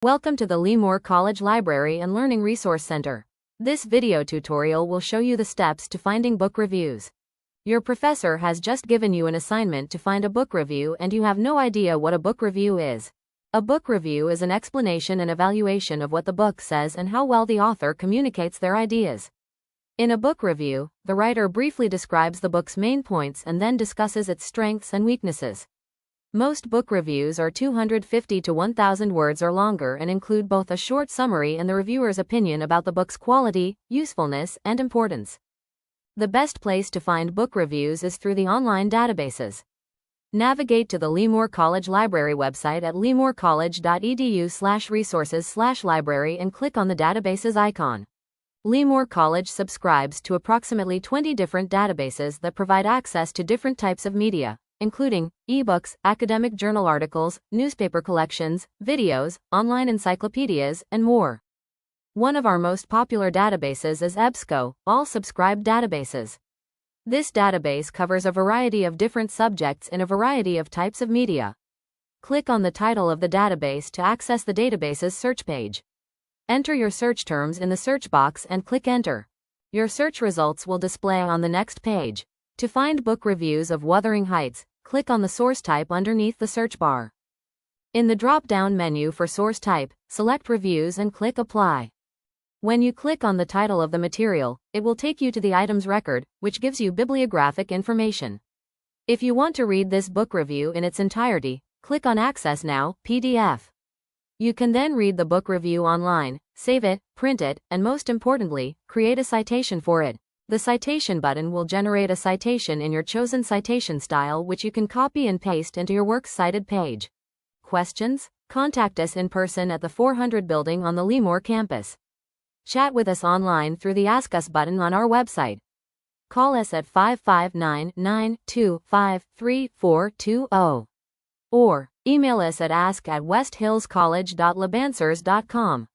Welcome to the Lemoore College Library and Learning Resource Center. This video tutorial will show you the steps to finding book reviews. Your professor has just given you an assignment to find a book review and you have no idea what a book review is. A book review is an explanation and evaluation of what the book says and how well the author communicates their ideas. In a book review, the writer briefly describes the book's main points and then discusses its strengths and weaknesses. Most book reviews are 250 to 1,000 words or longer and include both a short summary and the reviewer's opinion about the book's quality, usefulness, and importance. The best place to find book reviews is through the online databases. Navigate to the Lemoore College Library website at lemorecollege.edu/resources/library and click on the databases icon. Lemoore College subscribes to approximately 20 different databases that provide access to different types of media, including ebooks, academic journal articles, newspaper collections, videos, online encyclopedias, and more. One of our most popular databases is EBSCO, all subscribed databases. This database covers a variety of different subjects in a variety of types of media. Click on the title of the database to access the database's search page. Enter your search terms in the search box and click Enter. Your search results will display on the next page. To find book reviews of Wuthering Heights, click on the source type underneath the search bar. In the drop-down menu for source type, select Reviews and click Apply. When you click on the title of the material, it will take you to the item's record, which gives you bibliographic information. If you want to read this book review in its entirety, click on Access Now, PDF. You can then read the book review online, save it, print it, and most importantly, create a citation for it. The citation button will generate a citation in your chosen citation style which you can copy and paste into your works cited page. Questions? Contact us in person at the 400 building on the Lemoore campus. Chat with us online through the Ask Us button on our website. Call us at 559-925-3420. Or email us at ask@westhillscollege.lebansers.com.